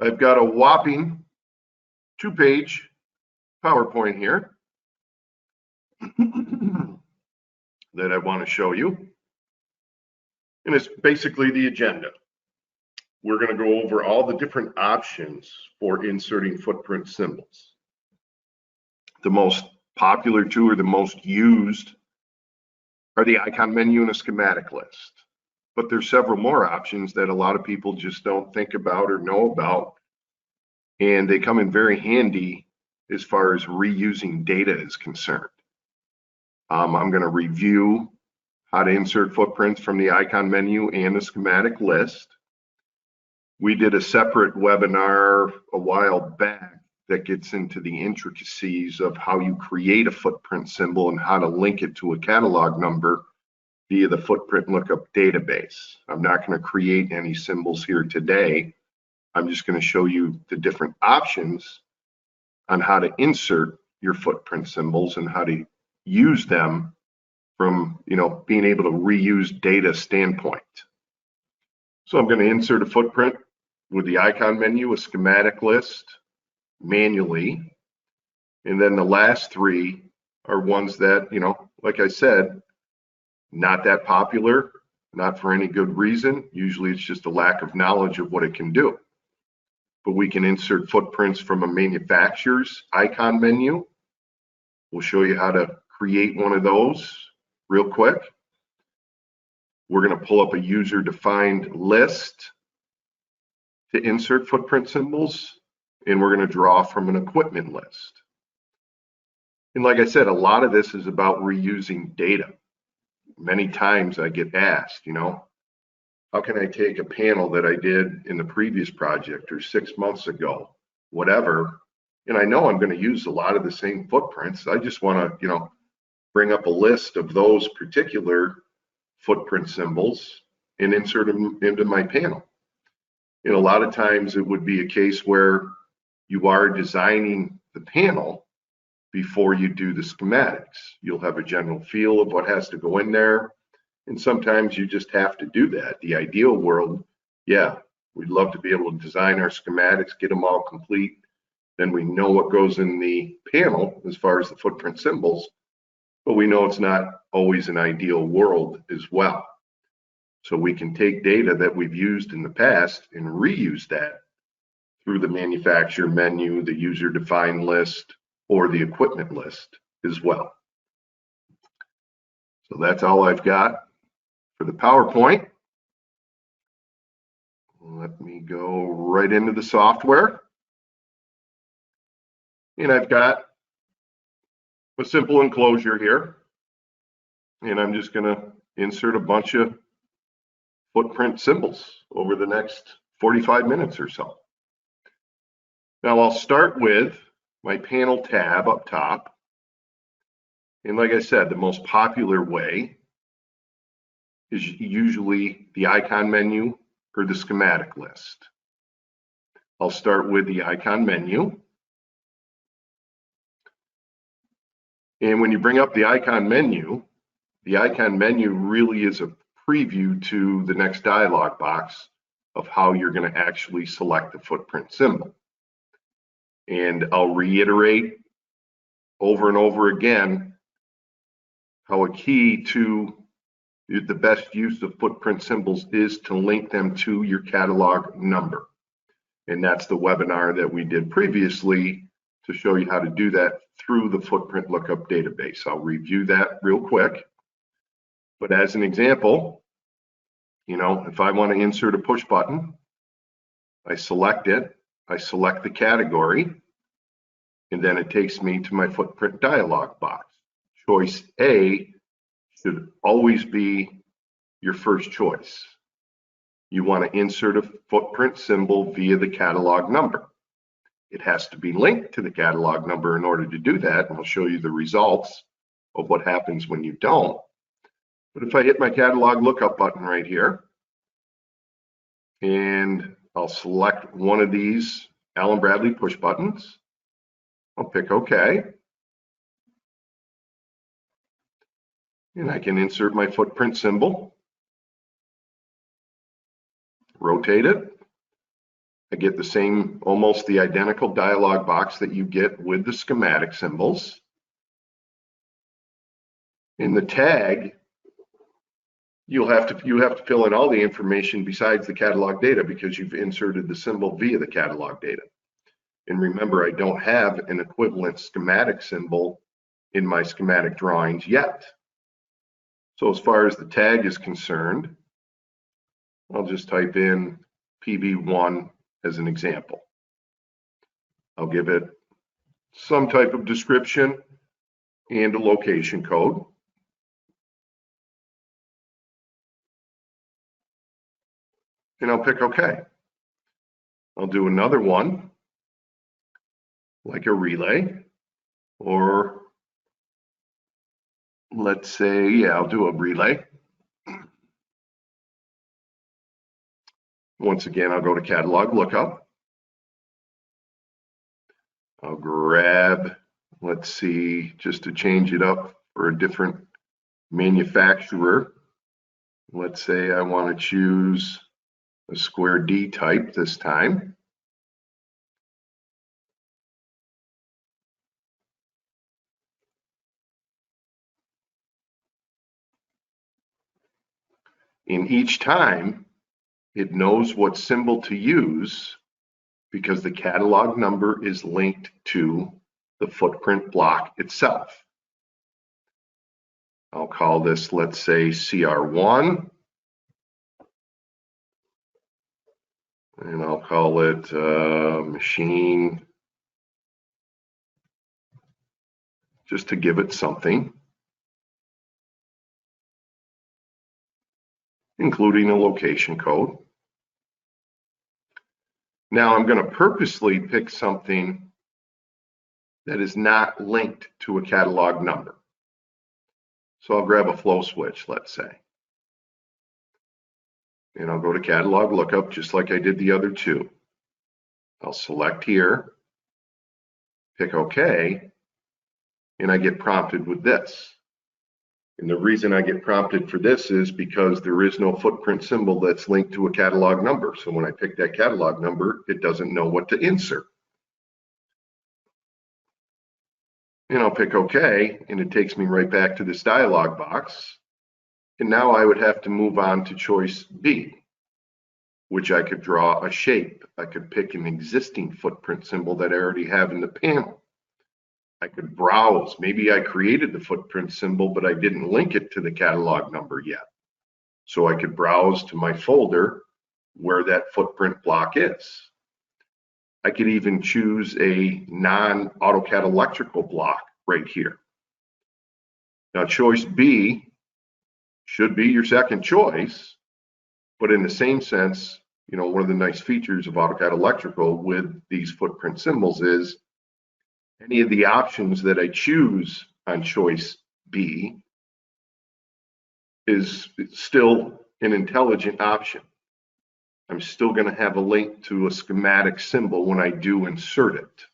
I've got a whopping 2-page PowerPoint here that I want to show you. And it's basically the agenda. We're going to go over all the different options for inserting footprint symbols. The most popular two or the most used are the icon menu and a schematic list. But there's several more options that a lot of people just don't think about or know about. And they come in very handy as far as reusing data is concerned. I'm going to review how to insert footprints from the icon menu and the schematic list. We did a separate webinar a while back that gets into the intricacies of how you create a footprint symbol and how to link it to a catalog number via the footprint lookup database. I'm not going to create any symbols here today. I'm just going to show you the different options on how to insert your footprint symbols and how to use them from, being able to reuse data standpoint. So I'm going to insert a footprint with the icon menu, a schematic list, manually. And then the last three are ones that, like I said, not that popular, not for any good reason. Usually it's just a lack of knowledge of what it can do. But we can insert footprints from a manufacturer's icon menu. We'll show you how to create one of those real quick. We're going to pull up a user-defined list to insert footprint symbols, and we're going to draw from an equipment list. And like I said, a lot of this is about reusing data. Many times I get asked, how can I take a panel that I did in the previous project or 6 months ago, whatever, and I know I'm going to use a lot of the same footprints. I just want to, bring up a list of those particular footprint symbols and insert them into my panel. And a lot of times it would be a case where you are designing the panel before you do the schematics. You'll have a general feel of what has to go in there. And sometimes you just have to do that. The ideal world, yeah, we'd love to be able to design our schematics, get them all complete. Then we know what goes in the panel as far as the footprint symbols, but we know it's not always an ideal world as well. So we can take data that we've used in the past and reuse that through the manufacturer menu, the user-defined list, or the equipment list as well. So that's all I've got for the PowerPoint. Let me go right into the software. And I've got a simple enclosure here. And I'm just going to insert a bunch of footprint symbols over the next 45 minutes or so. Now I'll start with my panel tab up top. And like I said, the most popular way is usually the icon menu or the schematic list. I'll start with the icon menu. And when you bring up the icon menu really is a preview to the next dialog box of how you're going to actually select the footprint symbol. And I'll reiterate over and over again how a key to the best use of footprint symbols is to link them to your catalog number. And that's the webinar that we did previously to show you how to do that through the footprint lookup database. I'll review that real quick. But as an example, if I want to insert a push button, I select it, I select the category, and then it takes me to my footprint dialog box. Choice A should always be your first choice. You want to insert a footprint symbol via the catalog number. It has to be linked to the catalog number in order to do that, and I'll show you the results of what happens when you don't. But if I hit my catalog lookup button right here, and I'll select one of these Allen Bradley push buttons, I'll pick OK. And I can insert my footprint symbol, rotate it, I get the same, almost the identical dialog box that you get with the schematic symbols. In the tag, you have to fill in all the information besides the catalog data because you've inserted the symbol via the catalog data. And remember, I don't have an equivalent schematic symbol in my schematic drawings yet. So as far as the tag is concerned, I'll just type in PB1 as an example. I'll give it some type of description and a location code. And I'll pick OK. I'll do another one, like a relay, or let's say, yeah, I'll do a relay. Once again, I'll go to Catalog Lookup. I'll grab, let's see, just to change it up for a different manufacturer. Let's say I want to choose a square D type this time. And each time, it knows what symbol to use because the catalog number is linked to the footprint block itself. I'll call this, let's say, CR1. And I'll call it machine, just to give it something, including a location code. Now I'm going to purposely pick something that is not linked to a catalog number. So I'll grab a flow switch, let's say. And I'll go to Catalog Lookup just like I did the other two. I'll select here, pick OK, and I get prompted with this. And the reason I get prompted for this is because there is no footprint symbol that's linked to a catalog number. So when I pick that catalog number, it doesn't know what to insert. And I'll pick OK, and it takes me right back to this dialog box. And now I would have to move on to choice B, which I could draw a shape. I could pick an existing footprint symbol that I already have in the panel. I could browse. Maybe I created the footprint symbol, but I didn't link it to the catalog number yet. So I could browse to my folder where that footprint block is. I could even choose a non-AutoCAD Electrical block right here. Now, choice B should be your second choice, but in the same sense, you know, one of the nice features of AutoCAD Electrical with these footprint symbols is any of the options that I choose on choice B is still an intelligent option. I'm still going to have a link to a schematic symbol when I do insert it.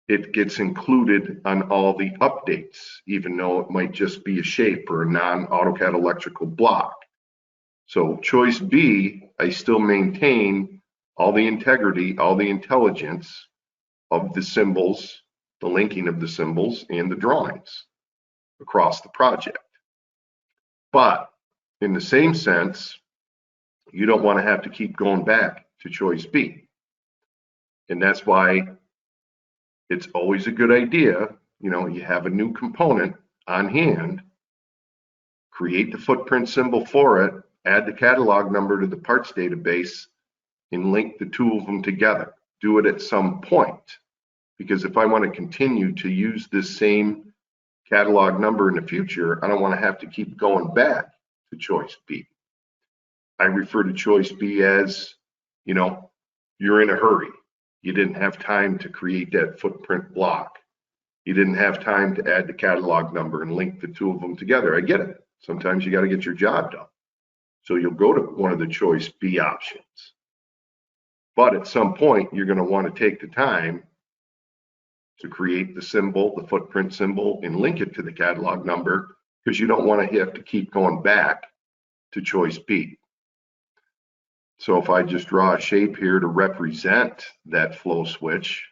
It gets included on all the updates, even though it might just be a shape or a non-AutoCAD Electrical block. So choice B, I still maintain all the integrity, all the intelligence of the symbols, the linking of the symbols, and the drawings across the project. But in the same sense, you don't want to have to keep going back to choice B. And that's why it's always a good idea, you know, you have a new component on hand, create the footprint symbol for it, add the catalog number to the parts database, and link the two of them together. Do it at some point. Because if I want to continue to use this same catalog number in the future, I don't want to have to keep going back to choice B. I refer to choice B as, you know, you're in a hurry. You didn't have time to create that footprint block. You didn't have time to add the catalog number and link the two of them together. I get it. Sometimes you got to get your job done. So you'll go to one of the choice B options. But at some point, you're going to want to take the time to create the symbol, the footprint symbol, and link it to the catalog number, because you don't want to have to keep going back to choice B. So if I just draw a shape here to represent that flow switch,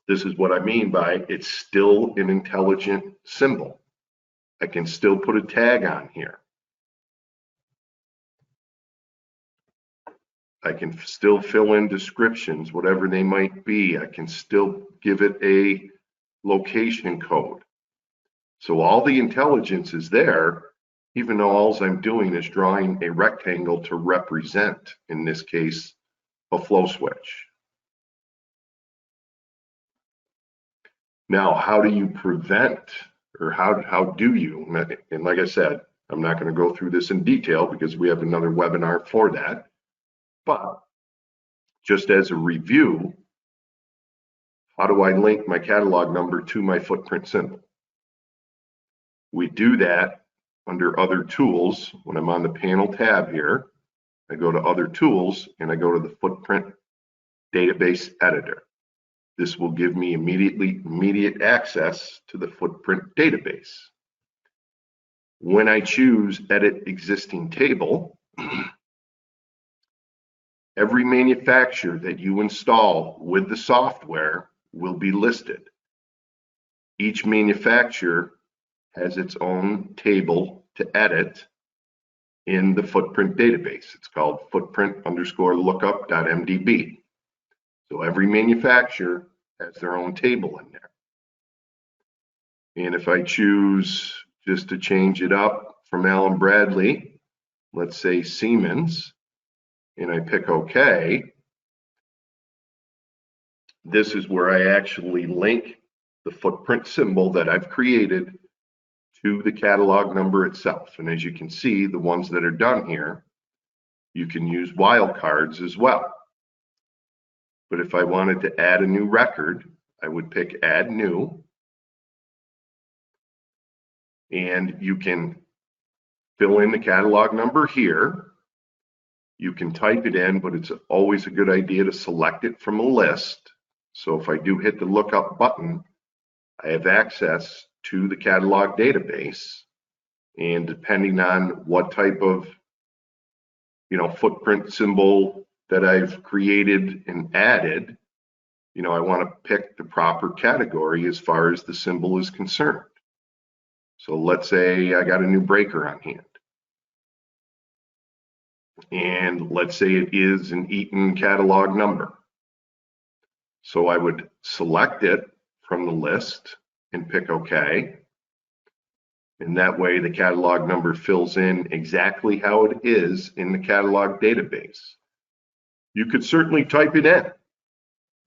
this is what I mean by it's still an intelligent symbol. I can still put a tag on here. I can still fill in descriptions, whatever they might be. I can still give it a location code. So all the intelligence is there, even though all I'm doing is drawing a rectangle to represent, in this case, a flow switch. Now, how do you prevent, or how do you, and like I said, I'm not going to go through this in detail because we have another webinar for that, but just as a review, how do I link my catalog number to my footprint symbol? We do that under other tools. When I'm on the panel tab here, I go to other tools and I go to the footprint database editor. This will give me immediate access to the footprint database. When I choose edit existing table, every manufacturer that you install with the software will be listed. Each manufacturer has its own table to edit in the footprint database. It's called footprint_lookup.mdb. So every manufacturer has their own table in there. And if I choose just to change it up from Allen Bradley, let's say Siemens, and I pick OK, this is where I actually link the footprint symbol that I've created to the catalog number itself. And as you can see, the ones that are done here, you can use wildcards as well. But if I wanted to add a new record, I would pick Add New. And you can fill in the catalog number here. You can type it in, but it's always a good idea to select it from a list. So if I do hit the lookup button, I have access to the catalog database. And depending on what type of, footprint symbol that I've created and added, I want to pick the proper category as far as the symbol is concerned. So let's say I got a new breaker on hand. And let's say it is an Eaton catalog number. So I would select it from the list and pick OK. And that way the catalog number fills in exactly how it is in the catalog database. You could certainly type it in,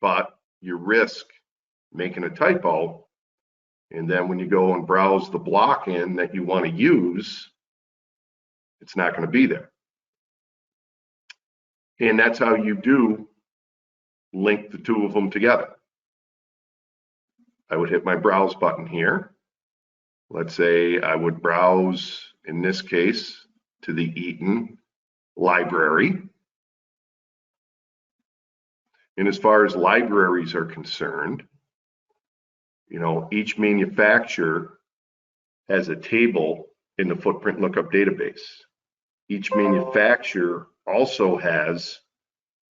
but you risk making a typo. And then when you go and browse the block in that you want to use, it's not going to be there. And that's how you do link the two of them together. I would hit my browse button here. Let's say I would browse, in this case, to the Eaton library. And as far as libraries are concerned, each manufacturer has a table in the footprint lookup database. Each manufacturer also has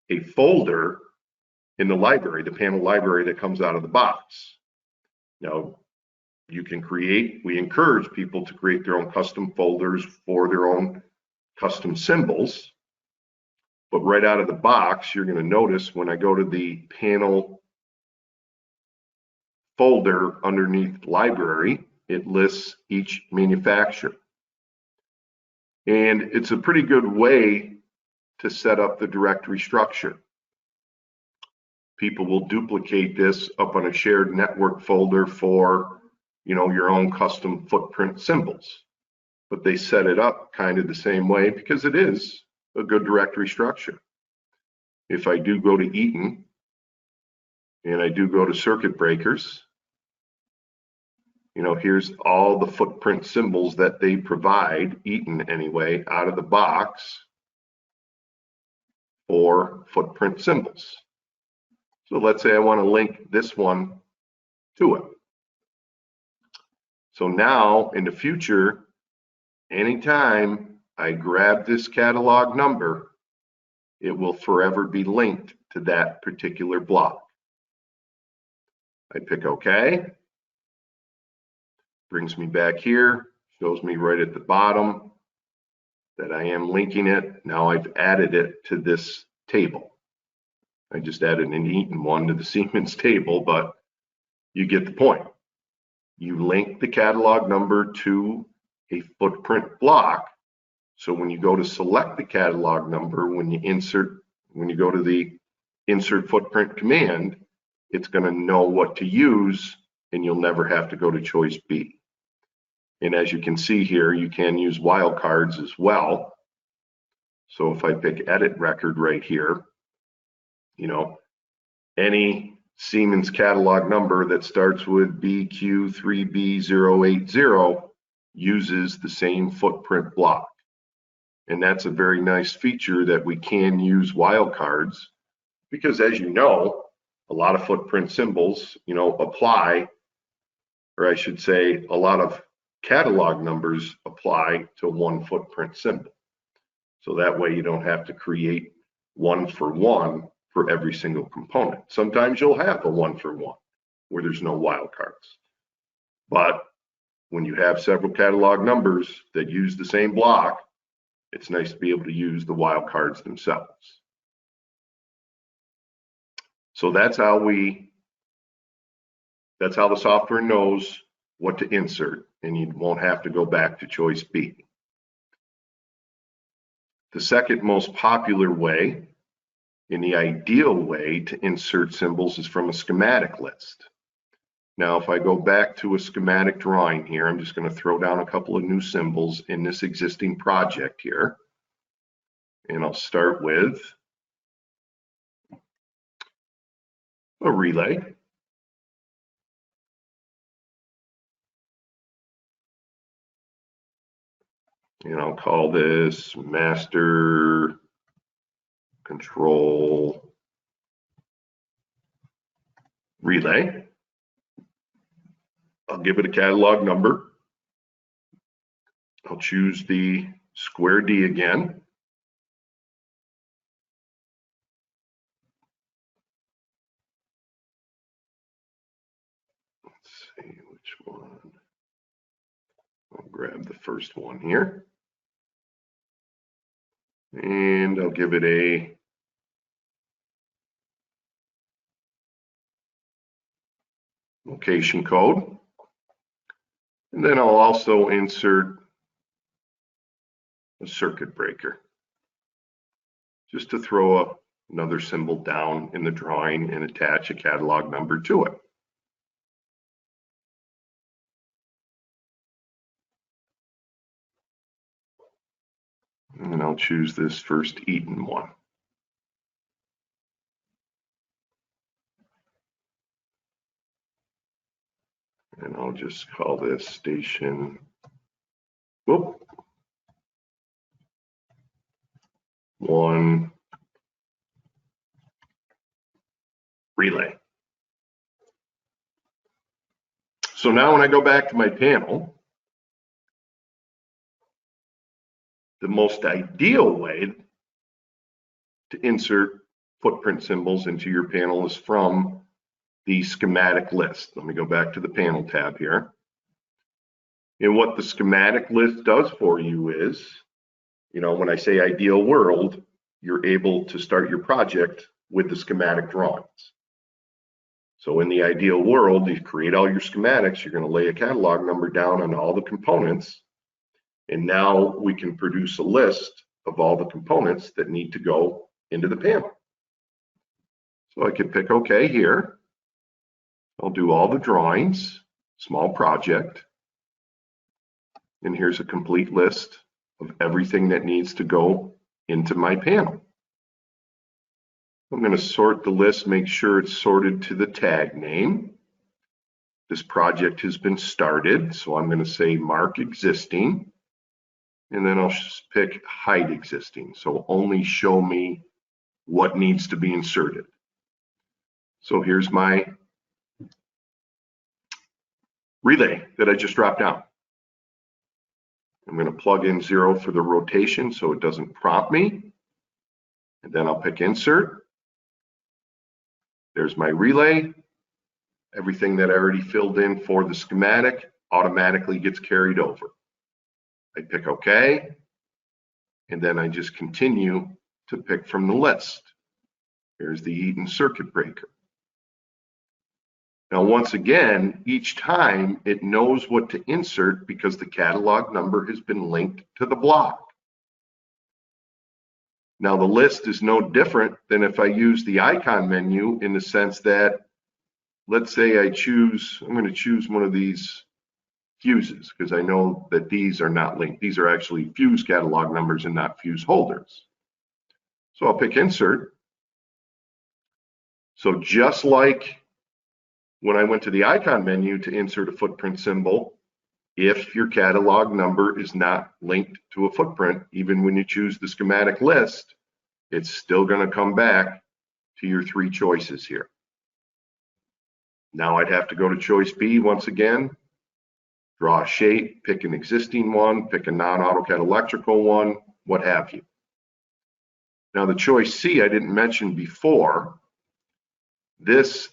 a folder in the library, the panel library that comes out of the box. Now, we encourage people to create their own custom folders for their own custom symbols. But right out of the box, you're going to notice when I go to the panel folder underneath library, it lists each manufacturer. And it's a pretty good way to set up the directory structure. People will duplicate this up on a shared network folder for, your own custom footprint symbols. But they set it up kind of the same way because it is a good directory structure. If I do go to Eaton and I do go to circuit breakers, here's all the footprint symbols that they provide, Eaton anyway, out of the box for footprint symbols. So let's say I want to link this one to it. So now in the future, anytime I grab this catalog number, it will forever be linked to that particular block. I pick OK, brings me back here, shows me right at the bottom that I am linking it. Now I've added it to this table. I just added an Eaton one to the Siemens table, but you get the point. You link the catalog number to a footprint block. So when you go to select the catalog number, when you go to the insert footprint command, it's going to know what to use, and you'll never have to go to choice B. And as you can see here, you can use wildcards as well. So if I pick edit record right here, any Siemens catalog number that starts with BQ3B080 uses the same footprint block. And that's a very nice feature that we can use wildcards, because as you know, a lot of footprint symbols, apply, or I should say a lot of catalog numbers apply to one footprint symbol. So that way you don't have to create one for every single component. Sometimes you'll have a one for one where there's no wildcards. But when you have several catalog numbers that use the same block, it's nice to be able to use the wildcards themselves. So that's how the software knows what to insert, and you won't have to go back to choice B. The second most popular way, and the ideal way to insert symbols, is from a schematic list. Now, if I go back to a schematic drawing here, I'm just going to throw down a couple of new symbols in this existing project here. And I'll start with a relay. And I'll call this master control relay. I'll give it a catalog number. I'll choose the square D again. Let's see which one. I'll grab the first one here. And I'll give it a location code. And then I'll also insert a circuit breaker, just to throw another symbol down in the drawing and attach a catalog number to it. And I'll choose this first Eaton one. And I'll just call this station, one relay. So now when I go back to my panel, the most ideal way to insert footprint symbols into your panel is from the schematic list. Let me go back to the panel tab here. And what the schematic list does for you is, when I say ideal world, you're able to start your project with the schematic drawings. So in the ideal world, you create all your schematics, you're going to lay a catalog number down on all the components. And now we can produce a list of all the components that need to go into the panel. So I can pick OK here. I'll do all the drawings, small project. And here's a complete list of everything that needs to go into my panel. I'm going to sort the list, make sure it's sorted to the tag name. This project has been started, so I'm going to say mark existing. And then I'll just pick hide existing, so only show me what needs to be inserted. So here's my relay that I just dropped down. I'm going to plug in 0 for the rotation so it doesn't prompt me. And then I'll pick insert. There's my relay. Everything that I already filled in for the schematic automatically gets carried over. I pick OK, and then I just continue to pick from the list. There's the Eaton circuit breaker. Now, once again, each time it knows what to insert because the catalog number has been linked to the block. Now, the list is no different than if I use the icon menu in the sense that, let's say I'm going to choose one of these fuses because I know that these are not linked. These are actually fuse catalog numbers and not fuse holders. So I'll pick insert. So just like when I went to the icon menu to insert a footprint symbol, if your catalog number is not linked to a footprint, even when you choose the schematic list, it's still going to come back to your 3 choices here. Now I'd have to go to choice B once again, draw a shape, pick an existing one, pick a non-AutoCAD Electrical one, what have you. Now the choice C I didn't mention before, this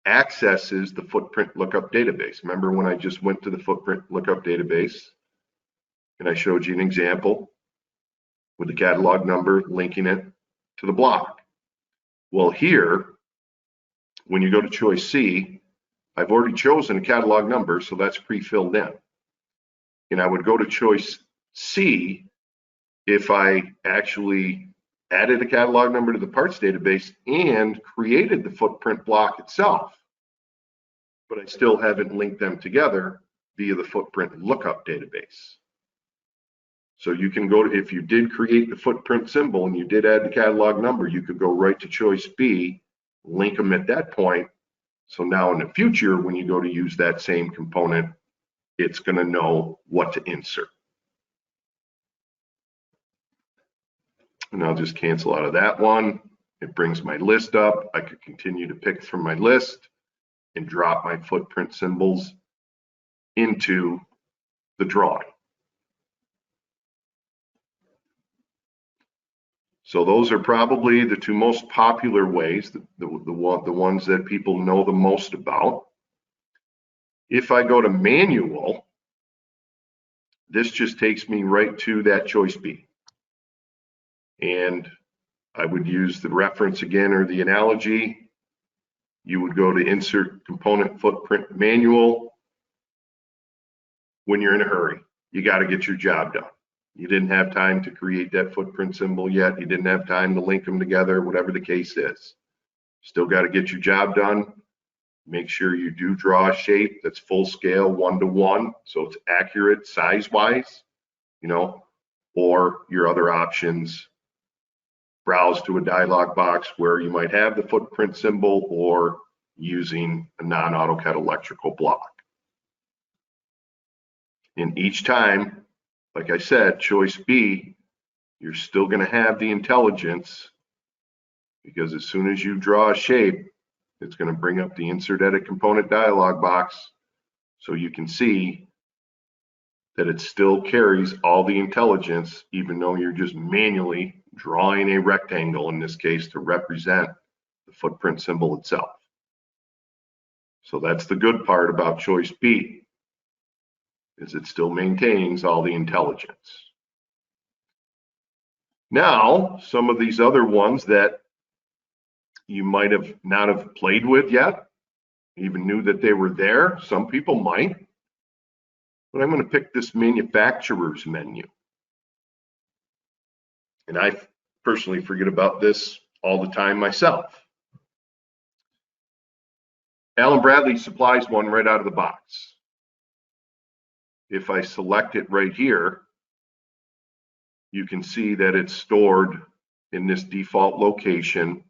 accesses the footprint lookup database. Remember when I just went to the footprint lookup database and I showed you an example with the catalog number linking it to the block? Well, here, when you go to choice C, I've already chosen a catalog number, so that's pre-filled in. And I would go to choice C if I actually added a catalog number to the parts database and created the footprint block itself, but I still haven't linked them together via the footprint lookup database. So you can go to, if you did create the footprint symbol and you did add the catalog number, you could go right to choice B, link them at that point. So now in the future, when you go to use that same component, it's going to know what to insert. And I'll just cancel out of that one. It brings my list up. I could continue to pick from my list and drop my footprint symbols into the drawing. So those are probably the 2 most popular ways, the ones that people know the most about. If I go to manual, this just takes me right to that choice B. And I would use the reference again or the analogy. You would go to insert component footprint manual. When you're in a hurry, you got to get your job done. You didn't have time to create that footprint symbol yet. You didn't have time to link them together, whatever the case is. Still got to get your job done. Make sure you do draw a shape that's full scale, 1:1, so it's accurate size-wise, or your other options. Browse to a dialog box where you might have the footprint symbol or using a non-AutoCAD electrical block. And each time, like I said, choice B, you're still going to have the intelligence because as soon as you draw a shape, it's going to bring up the insert edit component dialog box so you can see that it still carries all the intelligence even though you're just manually drawing a rectangle in this case to represent the footprint symbol itself. So that's the good part about choice B, is it still maintains all the intelligence. Now, some of these other ones that you might have not have played with yet, even knew that they were there, some people might, but I'm going to pick this manufacturer's menu. And I personally forget about this all the time myself. Allen Bradley supplies one right out of the box. If I select it right here, you can see that it's stored in this default location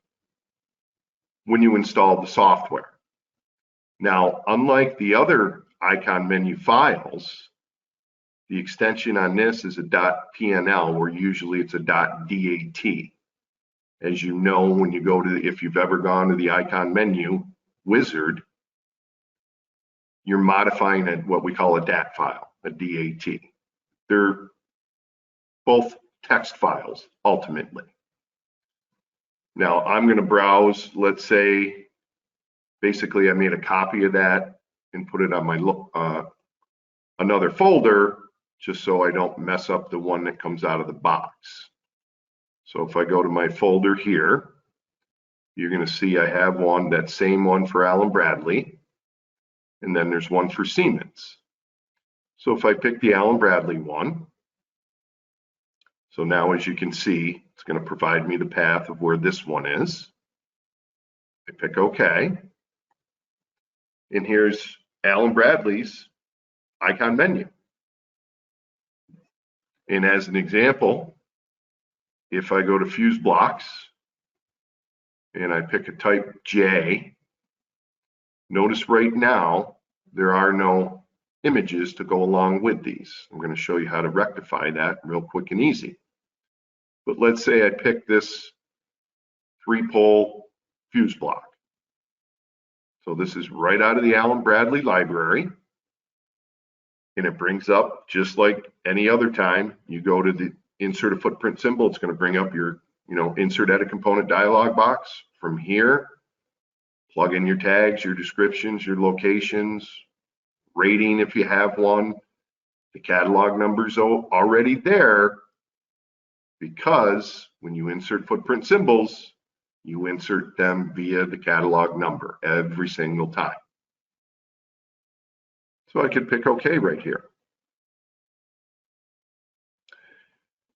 when you install the software. Now, unlike the other icon menu files, the extension on this is a .pnl, where usually it's a .dat. As you know, when you go to, if you've ever gone to the icon menu wizard, you're modifying what we call a DAT file, a DAT. They're both text files ultimately. Now I'm going to browse, let's say, basically I made a copy of that and put it on my another folder just so I don't mess up the one that comes out of the box. So if I go to my folder here, you're going to see I have one, that same one for Allen Bradley, and then there's one for Siemens. So if I pick the Allen Bradley one, so now as you can see, it's going to provide me the path of where this one is. I pick OK. And here's Allen Bradley's icon menu. And as an example, if I go to Fuse Blocks and I pick a type J, notice right now there are no images to go along with these. I'm going to show you how to rectify that real quick and easy. But let's say I pick this 3-pole fuse block. So this is right out of the Allen Bradley library. And it brings up, just like any other time, you go to the insert a footprint symbol, it's going to bring up your, insert edit component dialog box. From here, plug in your tags, your descriptions, your locations, rating if you have one. The catalog number's already there because when you insert footprint symbols, you insert them via the catalog number every single time. So I could pick OK right here.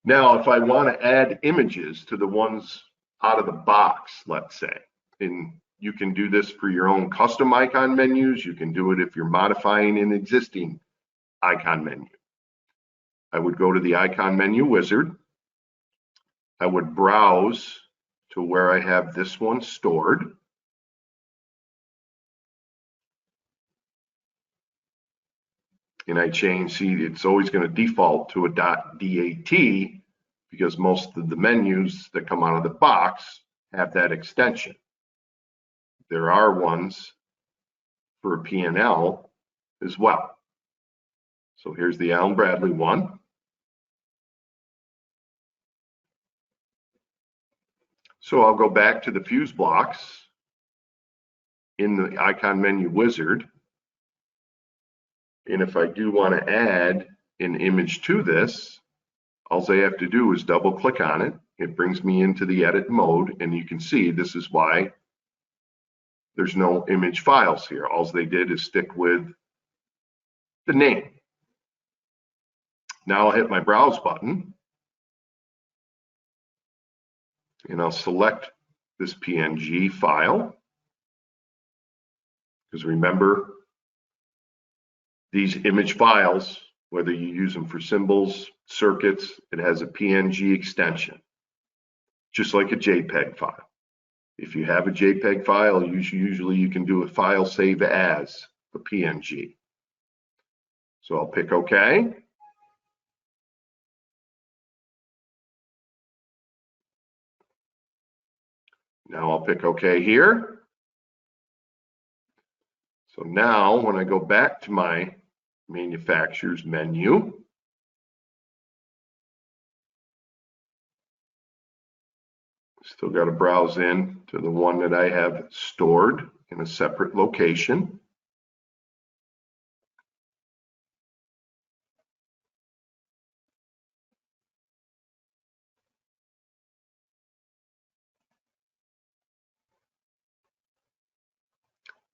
Now, if I want to add images to the ones out of the box, let's say, and you can do this for your own custom icon menus. You can do it if you're modifying an existing icon menu. I would go to the icon menu wizard. I would browse to where I have this one stored. And I change, see, it's always going to default to a .dat because most of the menus that come out of the box have that extension. There are ones for a P&L as well. So here's the Allen Bradley one. So I'll go back to the fuse blocks in the icon menu wizard. And if I do want to add an image to this, all I have to do is double click on it. It brings me into the edit mode, and you can see this is why there's no image files here. All they did is stick with the name. Now I'll hit my browse button, and I'll select this PNG file. Because remember, these image files, whether you use them for symbols, circuits, it has a PNG extension, just like a JPEG file. If you have a JPEG file, usually you can do a file save as a PNG. So I'll pick OK. Now I'll pick OK here. So now when I go back to my manufacturer's menu, still got to browse in to the one that I have stored in a separate location.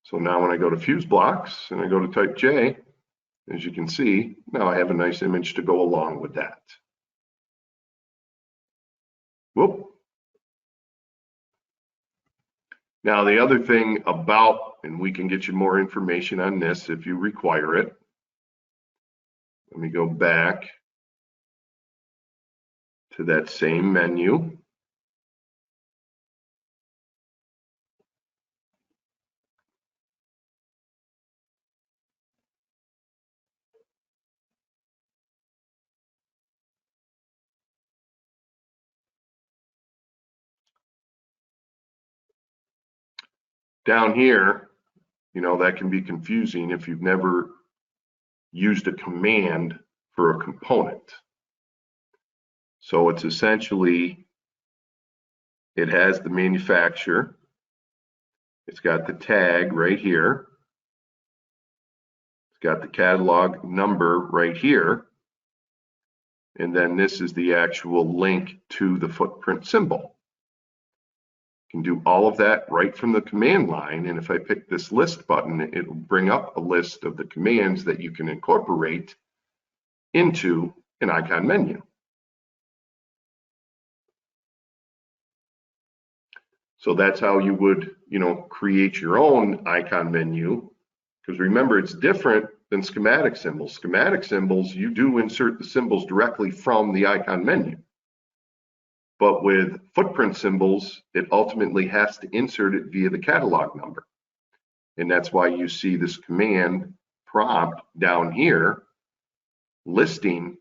So now when I go to fuse blocks and I go to type J, as you can see, now I have a nice image to go along with that. Whoop. Now the other thing about, and we can get you more information on this if you require it. Let me go back to that same menu. Down here, that can be confusing if you've never used a command for a component. So it's essentially, it has the manufacturer, it's got the tag right here, it's got the catalog number right here, and then this is the actual link to the footprint symbol. You can do all of that right from the command line, and if I pick this list button, it will bring up a list of the commands that you can incorporate into an icon menu. So that's how you would, create your own icon menu, because remember, it's different than schematic symbols. Schematic symbols, you do insert the symbols directly from the icon menu. But with footprint symbols, it ultimately has to insert it via the catalog number. And that's why you see this command prompt down here listing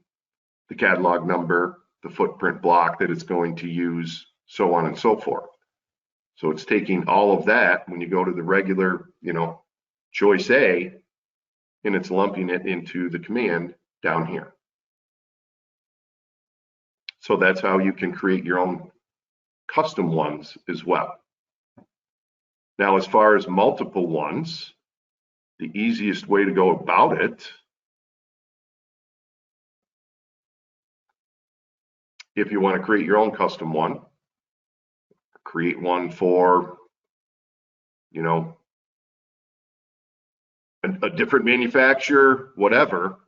the catalog number, the footprint block that it's going to use, so on and so forth. So it's taking all of that when you go to the regular, choice A, and it's lumping it into the command down here. So that's how you can create your own custom ones as well. Now, as far as multiple ones, the easiest way to go about it, if you want to create your own custom one, create one for, a different manufacturer, whatever,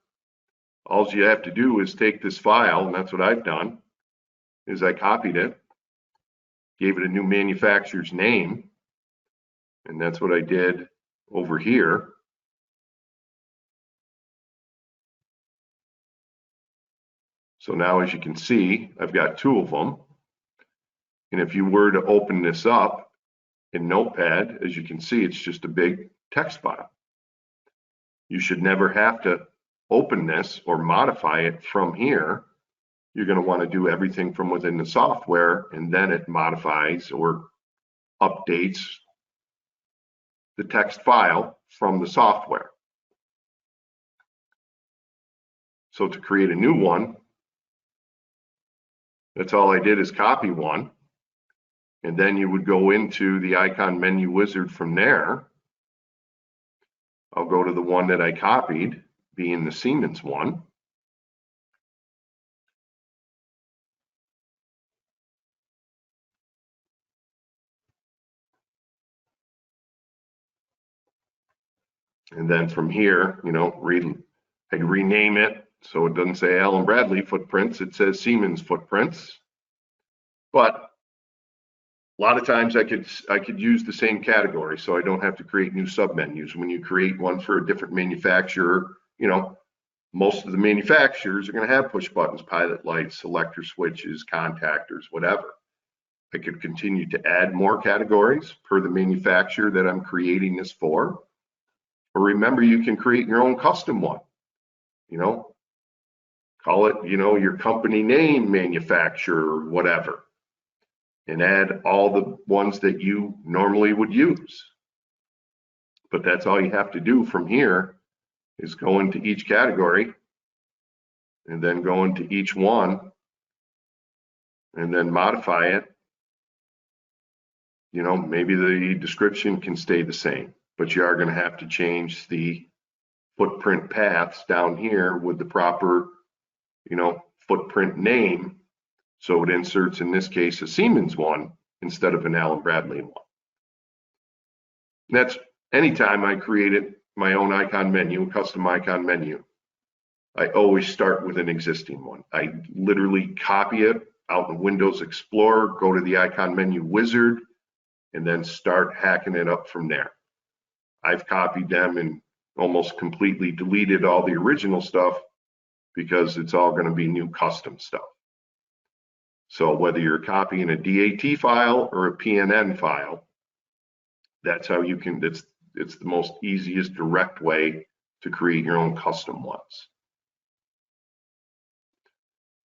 all you have to do is take this file, and that's what I've done, is I copied it, gave it a new manufacturer's name, and that's what I did over here. So now, as you can see, I've got two of them. And if you were to open this up in Notepad, as you can see, it's just a big text file. You should never have to open this or modify it from here. You're going to want to do everything from within the software, and then it modifies or updates the text file from the software. So to create a new one, that's all I did is copy one, and then you would go into the icon menu wizard from there. I'll go to the one that I copied, being the Siemens one. And then from here, I'd rename it so it doesn't say Allen Bradley footprints, it says Siemens footprints. But a lot of times I could use the same category, so I don't have to create new submenus. When you create one for a different manufacturer, most of the manufacturers are going to have push buttons, pilot lights, selector switches, contactors, whatever. I could continue to add more categories per the manufacturer that I'm creating this for. Or remember, you can create your own custom one. Call it, your company name, manufacturer, whatever, and add all the ones that you normally would use. But that's all you have to do from here is go into each category and then go into each one and then modify it. Maybe the description can stay the same, but you are going to have to change the footprint paths down here with the proper, footprint name. So it inserts, in this case, a Siemens one instead of an Allen Bradley one. And that's anytime I created my own icon menu, custom icon menu, I always start with an existing one. I literally copy it out in Windows Explorer, go to the icon menu wizard, and then start hacking it up from there. I've copied them and almost completely deleted all the original stuff because it's all going to be new custom stuff. So whether you're copying a DAT file or a PNN file, that's how you can, it's the most easiest direct way to create your own custom ones.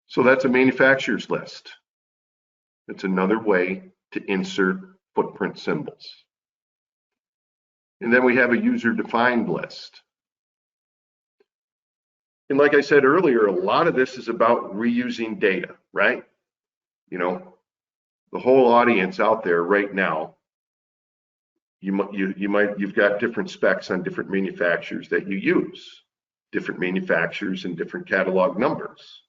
So that's a manufacturer's list. It's another way to insert footprint symbols. And then we have a user-defined list. And like I said earlier, a lot of this is about reusing data, right? You know, the whole audience out there right now, you've got different specs on different manufacturers that you use, different manufacturers and different catalog numbers.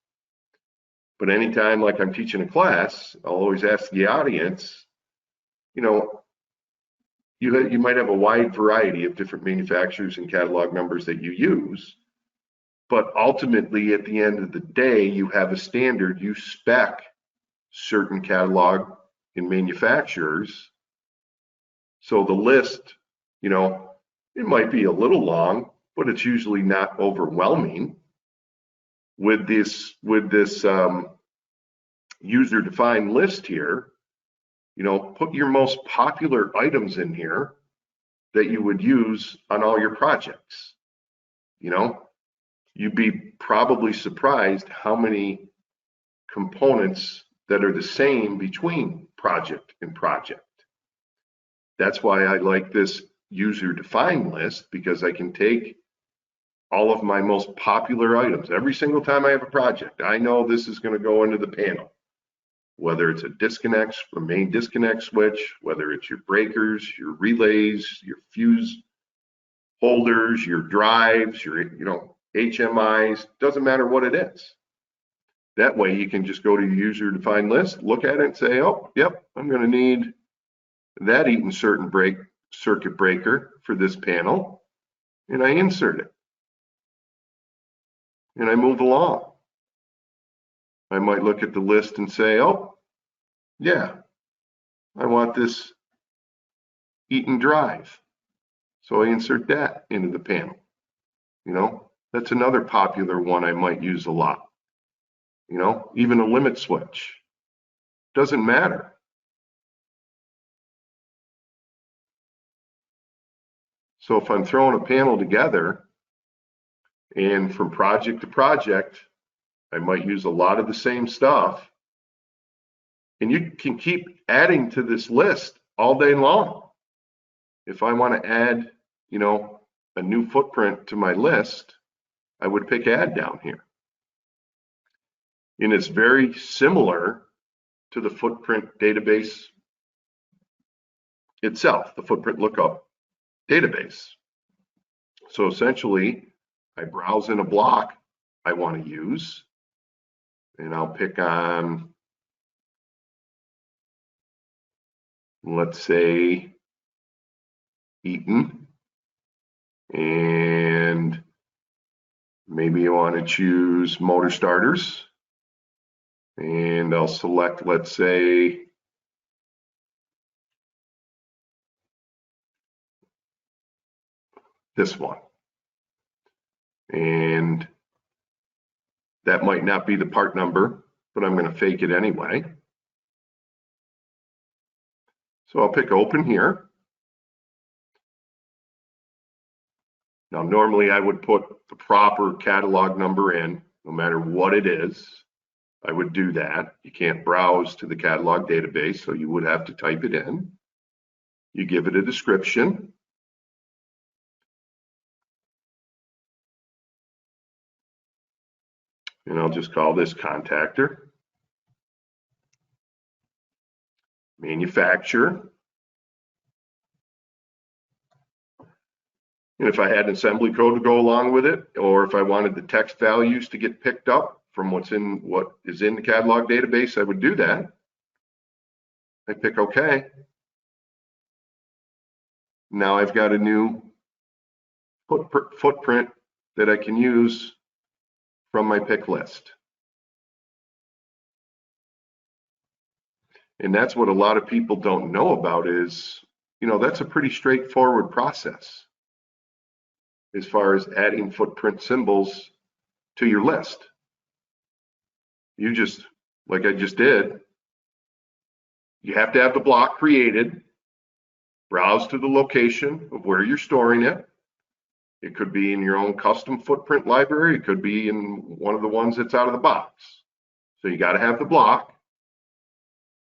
But anytime, like I'm teaching a class, I'll always ask the audience, you know, you might have a wide variety of different manufacturers and catalog numbers that you use, but ultimately at the end of the day, you have a standard, you spec certain catalog and manufacturers. So the list, you know, it might be a little long, but it's usually not overwhelming. With this user-defined list here, you know, put your most popular items in here that you would use on all your projects. You know, you'd be probably surprised how many components that are the same between project and project. That's why I like this user-defined list, because I can take all of my most popular items. Every single time I have a project, I know this is going to go into the panel. Whether it's a main disconnect switch, whether it's your breakers, your relays, your fuse holders, your drives, your HMIs, doesn't matter what it is. That way you can just go to your user-defined list, look at it and say, oh, yep, I'm going to need that Eaton circuit breaker for this panel, and I insert it. And I move along. I might look at the list and say, oh, yeah, I want this Eaton drive. So I insert that into the panel. You know, that's another popular one I might use a lot. You know, even a limit switch. Doesn't matter. So if I'm throwing a panel together, and from project to project, I might use a lot of the same stuff. And you can keep adding to this list all day long. If I want to add, you know, a new footprint to my list, I would pick add down here. And it's very similar to the footprint database itself, the footprint lookup database. So essentially, I browse in a block I want to use, and I'll pick on, let's say, Eaton, and maybe I want to choose motor starters, and I'll select, let's say, this one. And that might not be the part number, but I'm going to fake it anyway. So I'll pick open here. Now, normally I would put the proper catalog number in, no matter what it is. I would do that. You can't browse to the catalog database, so you would have to type it in. You give it a description. And I'll just call this contactor. Manufacturer. And if I had an assembly code to go along with it, or if I wanted the text values to get picked up from what is in the catalog database, I would do that. I pick OK. Now I've got a new footprint that I can use from my pick list. And that's what a lot of people don't know about is, you know, that's a pretty straightforward process as far as adding footprint symbols to your list. You just, like I just did, you have to have the block created, browse to the location of where you're storing it. It could be in your own custom footprint library. It could be in one of the ones that's out of the box. So you got to have the block.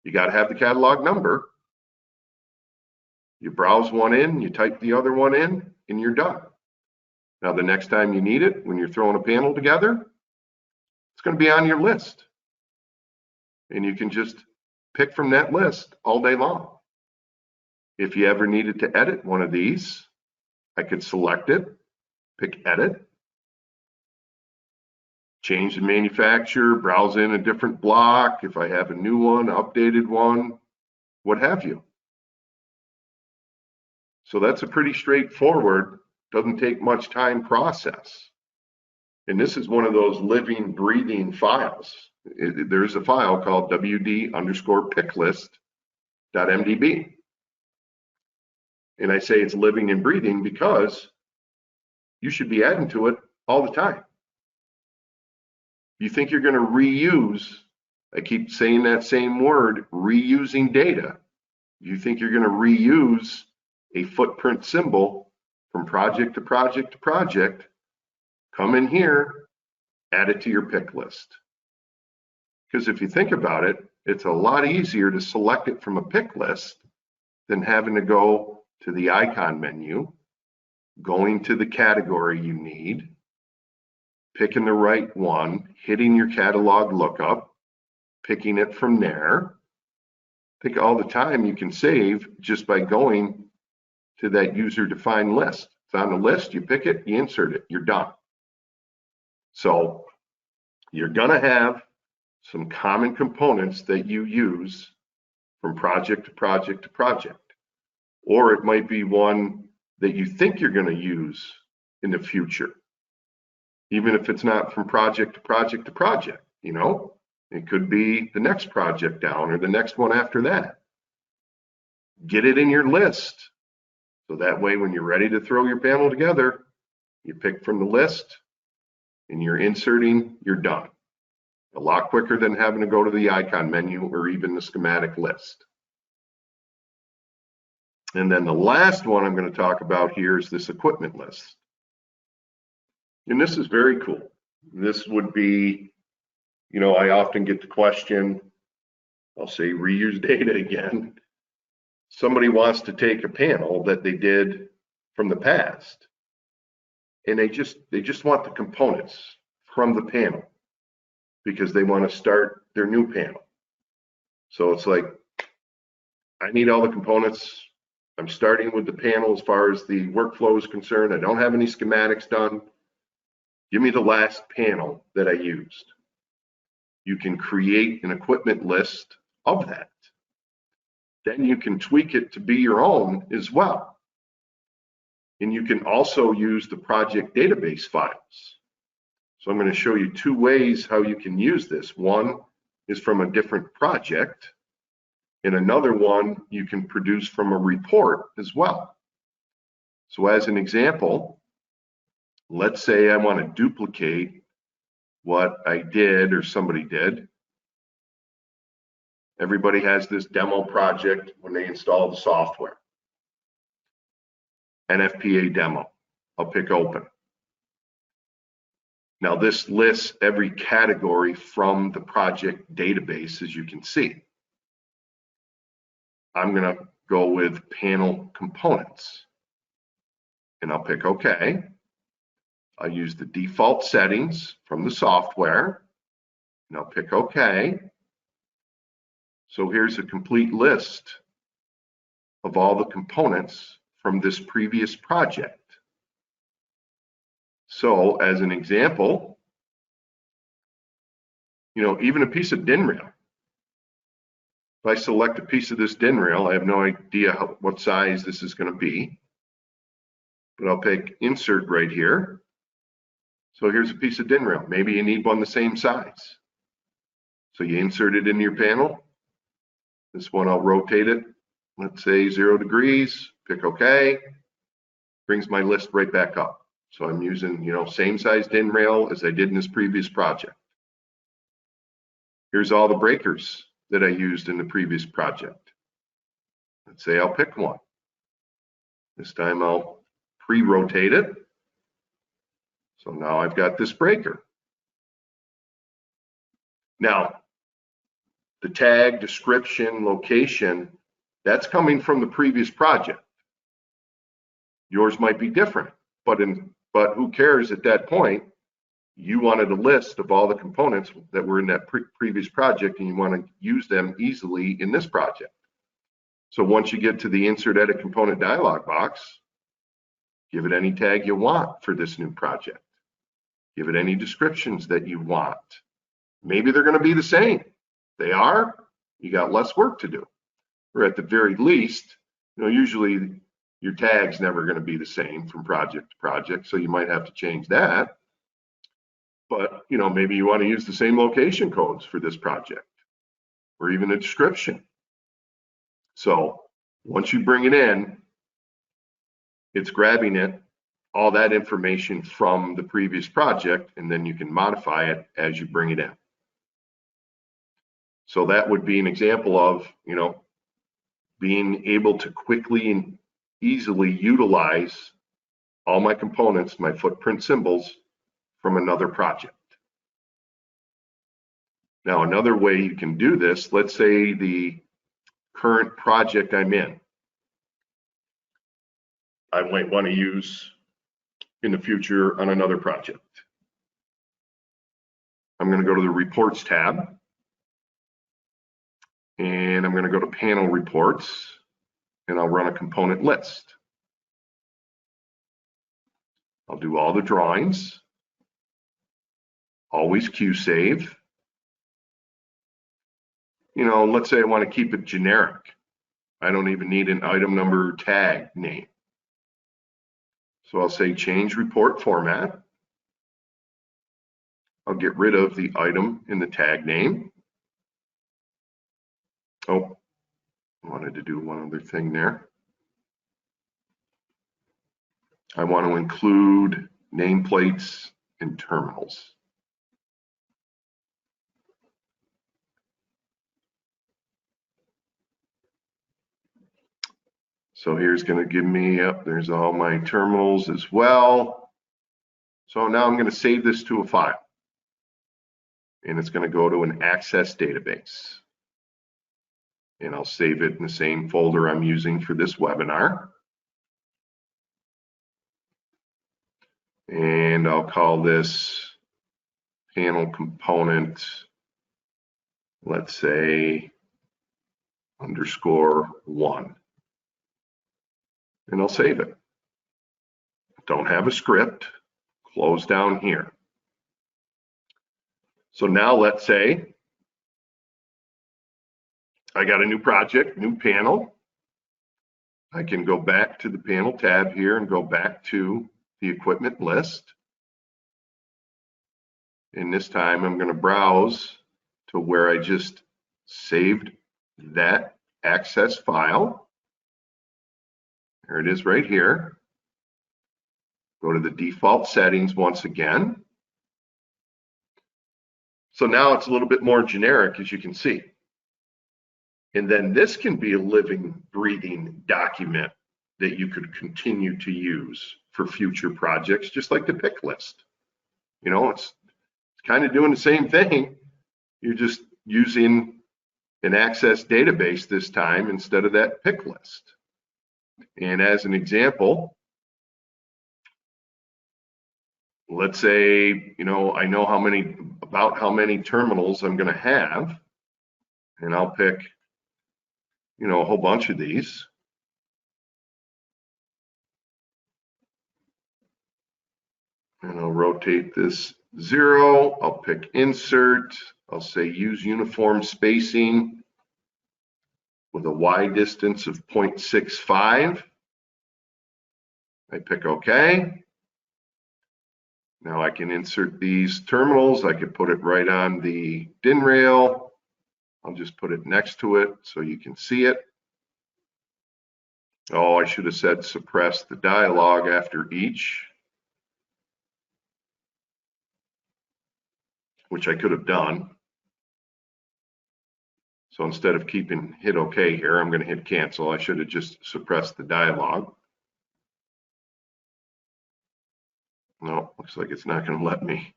You got to have the catalog number. You browse one in, you type the other one in, and you're done. Now, the next time you need it, when you're throwing a panel together, it's going to be on your list. And you can just pick from that list all day long. If you ever needed to edit one of these, I could select it, pick edit, change the manufacturer, browse in a different block, if I have a new one, updated one, what have you. So that's a pretty straightforward, doesn't take much time process. And this is one of those living, breathing files. There's a file called wd_picklist.mdb. And I say it's living and breathing because you should be adding to it all the time. You think you're going to reuse, I keep saying that same word, reusing data. You think you're going to reuse a footprint symbol from project to project to project, come in here, add it to your pick list. Because if you think about it, it's a lot easier to select it from a pick list than having to go to the icon menu, going to the category you need, picking the right one, hitting your catalog lookup, picking it from there. Think all the time you can save just by going to that user-defined list. It's on the list, you pick it, you insert it, you're done. So you're gonna have some common components that you use from project to project to project. Or it might be one that you think you're gonna use in the future. Even if it's not from project to project to project, you know, it could be the next project down or the next one after that. Get it in your list. So that way, when you're ready to throw your panel together, you pick from the list and you're inserting, you're done. A lot quicker than having to go to the icon menu or even the schematic list. And then the last one I'm going to talk about here is this equipment list. And this is very cool. This would be, you know, I often get the question, I'll say reuse data again. Somebody wants to take a panel that they did from the past, and they just want the components from the panel because they want to start their new panel. So it's like, I need all the components. I'm starting with the panel as far as the workflow is concerned. I don't have any schematics done. Give me the last panel that I used. You can create an equipment list of that. Then you can tweak it to be your own as well. And you can also use the project database files. So I'm going to show you two ways how you can use this. One is from a different project, and another one you can produce from a report as well. So as an example, let's say I want to duplicate what I did or somebody did. Everybody has this demo project when they install the software. NFPA demo. I'll pick open. Now this lists every category from the project database, as you can see. I'm going to go with panel components. And I'll pick OK. I'll use the default settings from the software. And I'll pick OK. So here's a complete list of all the components from this previous project. So as an example, you know, even a piece of DIN rail. If I select a piece of this DIN rail, I have no idea what size this is going to be, but I'll pick insert right here. So here's a piece of DIN rail. Maybe you need one the same size. So you insert it into your panel. This one, I'll rotate it, let's say 0 degrees, pick OK, brings my list right back up. So I'm using, you know, same size DIN rail as I did in this previous project. Here's all the breakers that I used in the previous project. Let's say I'll pick one. This time I'll pre-rotate it. So now I've got this breaker. Now, the tag, description, location, that's coming from the previous project. Yours might be different, but in But who cares at that point? You wanted a list of all the components that were in that previous project, and you want to use them easily in this project. So once you get to the Insert Edit Component dialog box, give it any tag you want for this new project. Give it any descriptions that you want. Maybe they're going to be the same. They are, you got less work to do. Or at the very least, usually your tag's never going to be the same from project to project, so you might have to change that. But, maybe you want to use the same location codes for this project, or even a description. So once you bring it in, it's grabbing it, all that information from the previous project, and then you can modify it as you bring it in. So that would be an example of, being able to quickly and easily utilize all my components, my footprint symbols from another project. Now, another way you can do this, let's say the current project I'm in, I might want to use in the future on another project. I'm going to go to the Reports tab, and I'm going to go to Panel Reports, and I'll run a component list. I'll do all the drawings, always QSave. Let's say I want to keep it generic. I don't even need an item number tag name. So I'll say change report format. I'll get rid of the item in the tag name. Oh, I wanted to do one other thing there. I want to include nameplates and terminals. So here's going to give me, there's all my terminals as well. So now I'm going to save this to a file. And it's going to go to an Access database. And I'll save it in the same folder I'm using for this webinar. And I'll call this panel component, let's say, _1. And I'll save it. Don't have a script, close down here. So now let's say I got a new project, new panel. I can go back to the panel tab here and go back to the equipment list. And this time I'm going to browse to where I just saved that access file. There it is right here. Go to the default settings once again. So now it's a little bit more generic, as you can see. And then this can be a living, breathing document that you could continue to use for future projects, just like the pick list. It's kind of doing the same thing. You're just using an Access database this time instead of that pick list. And as an example, let's say, I know about how many terminals I'm going to have, and I'll pick, a whole bunch of these. And I'll rotate this 0. I'll pick Insert. I'll say Use Uniform Spacing with a Y distance of 0.65. I pick OK. Now I can insert these terminals. I could put it right on the DIN rail. I'll just put it next to it so you can see it. Oh, I should have said suppress the dialog after each, which I could have done. So instead of hit OK here, I'm going to hit cancel. I should have just suppressed the dialog. No, looks like it's not going to let me.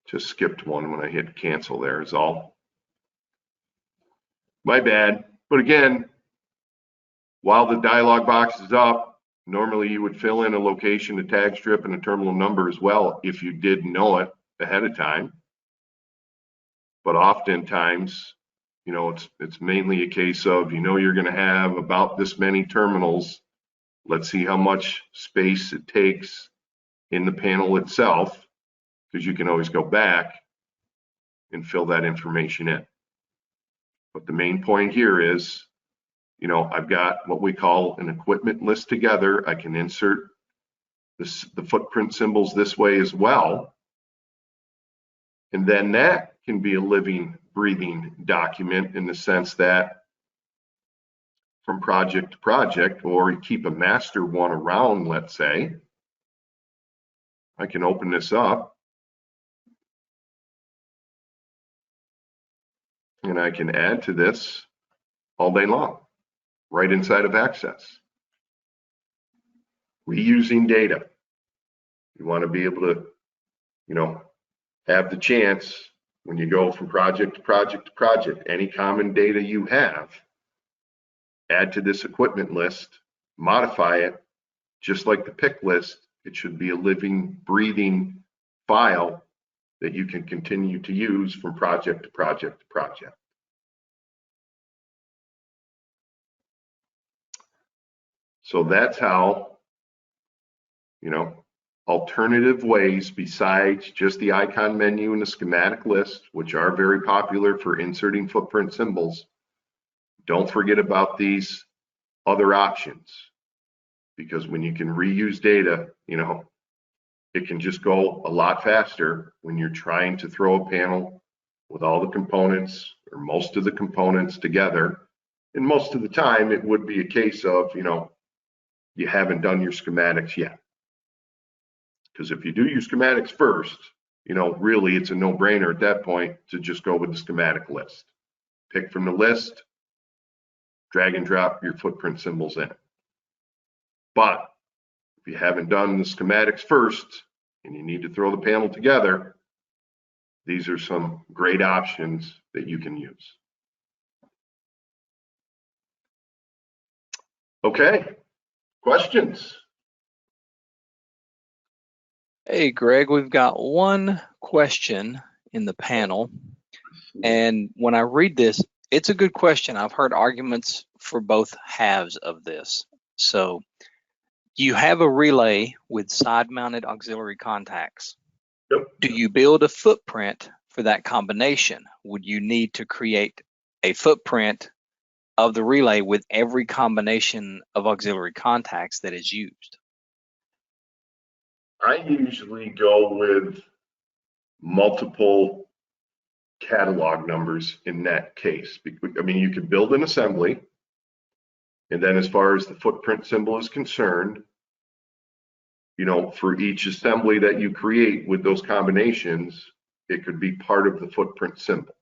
Just skipped one when I hit cancel there is all. My bad. But again, While the dialog box is up, normally you would fill in a location, a tag strip, and a terminal number as well if you did know it ahead of time. But oftentimes, you know, it's mainly a case of, you know, you're going to have about this many terminals. Let's see how much space it takes in the panel itself, because you can always go back and fill that information in. But the main point here is, you know, I've got what we call an equipment list together. I can insert the footprint symbols this way as well. And then that can be a living, breathing document in the sense that from project to project, or you keep a master one around, let's say, I can open this up and I can add to this all day long, right inside of Access. Reusing data. You want to be able to, you know, have the chance when you go from project to project to project, any common data you have, add to this equipment list, modify it, just like the pick list. It should be a living, breathing file that you can continue to use from project to project to project. So that's how, you know, alternative ways besides just the icon menu and the schematic list, which are very popular for inserting footprint symbols. Don't forget about these other options, because when you can reuse data, you know, it can just go a lot faster when you're trying to throw a panel with all the components or most of the components together. And most of the time it would be a case of, you know, you haven't done your schematics yet. Because if you do your schematics first, you know, really it's a no-brainer at that point to just go with the schematic list. Pick from the list, drag and drop your footprint symbols in. But if you haven't done the schematics first and you need to throw the panel together, these are some great options that you can use. Okay, questions? Hey, Greg, we've got one question in the panel. And when I read this, it's a good question. I've heard arguments for both halves of this. So you have a relay with side-mounted auxiliary contacts. Yep. Do you build a footprint for that combination? Would you need to create a footprint of the relay with every combination of auxiliary contacts that is used? I usually go with multiple catalog numbers in that case. I mean, you could build an assembly, and then as far as the footprint symbol is concerned, you know, for each assembly that you create with those combinations, it could be part of the footprint symbol.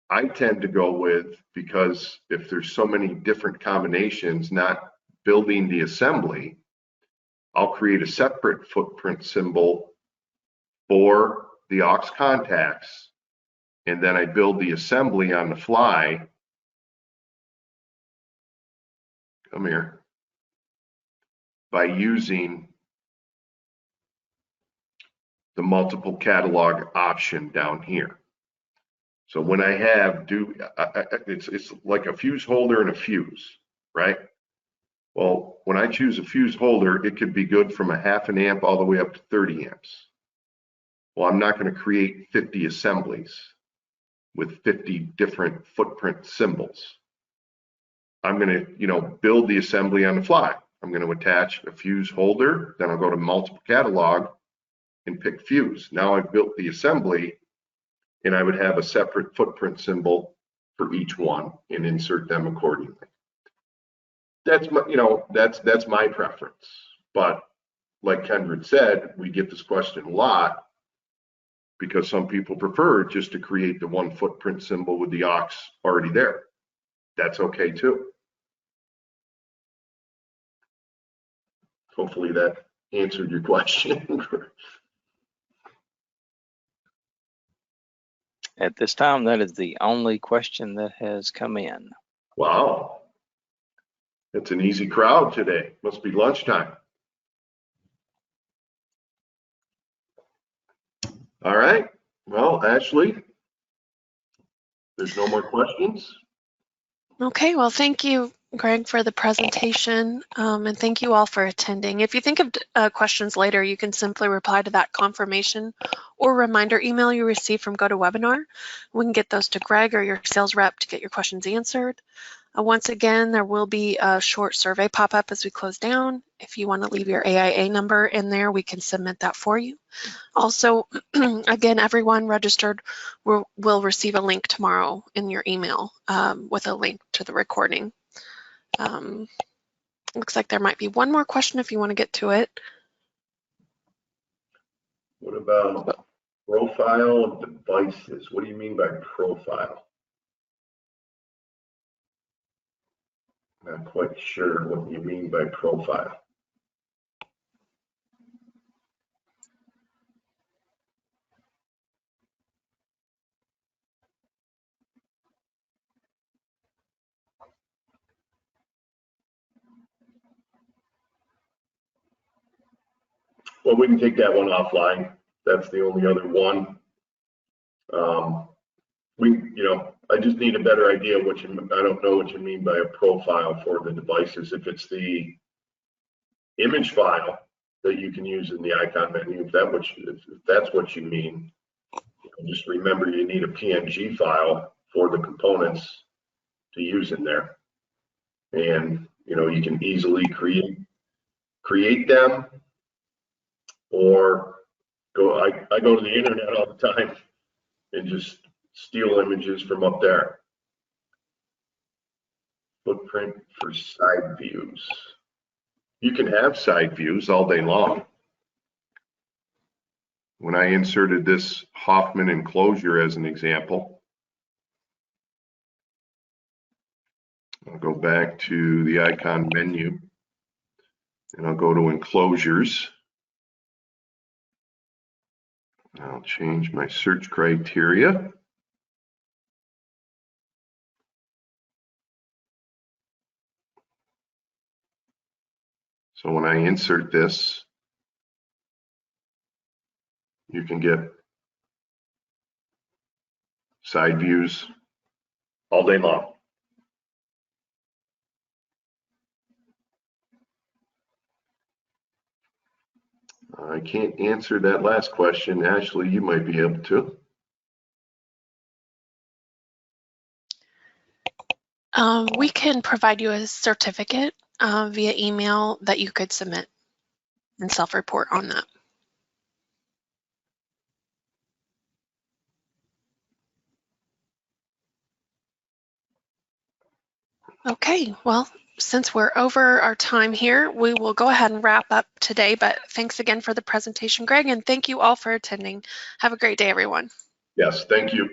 I tend to go with, because if there's so many different combinations, not building the assembly, I'll create a separate footprint symbol for the aux contacts, and then I build the assembly on the fly. Come here. By using the multiple catalog option down here. So when I have it's like a fuse holder and a fuse, right? Well, when I choose a fuse holder, it could be good from a 0.5 amp all the way up to 30 amps. Well, I'm not going to create 50 assemblies with 50 different footprint symbols. I'm going to, you know, build the assembly on the fly. I'm going to attach a fuse holder, then I'll go to multiple catalog and pick fuse. Now I've built the assembly, and I would have a separate footprint symbol for each one and insert them accordingly. That's my, you know, that's my preference. But like Kendra said, we get this question a lot because some people prefer just to create the one footprint symbol with the aux already there. That's okay too. Hopefully that answered your question. At this time, that is the only question that has come in. Wow. It's an easy crowd today. Must be lunchtime. All right. Well, Ashley, there's no more questions. Okay, well, thank you, Greg, for the presentation, and thank you all for attending. If you think of questions later, you can simply reply to that confirmation or reminder email you received from GoToWebinar. We can get those to Greg or your sales rep to get your questions answered. Once again, there will be a short survey pop up as we close down. If you want to leave your AIA number in there, we can submit that for you. Also, again, everyone registered will receive a link tomorrow in your email with a link to the recording. Looks like there might be one more question if you want to get to it. What about profile of devices? What do you mean by profile? Not quite sure what you mean by profile. Well, we can take that one offline. That's the only other one. I just need a better idea what you, I don't know what you mean by a profile for the devices. If it's the image file that you can use in the icon menu, if that's what you mean, just remember you need a PNG file for the components to use in there. And, you can easily create them, or I go to the internet all the time and just steal images from up there. Footprint for side views. You can have side views all day long. When I inserted this Hoffman enclosure as an example, I'll go back to the icon menu and I'll go to enclosures. I'll change my search criteria. So when I insert this, you can get side views all day long. I can't answer that last question. Ashley, you might be able to. We can provide you a certificate via email that you could submit and self-report on that. Okay, well, since we're over our time here, we will go ahead and wrap up today, but thanks again for the presentation, Greg, and thank you all for attending. Have a great day, everyone. Yes, thank you.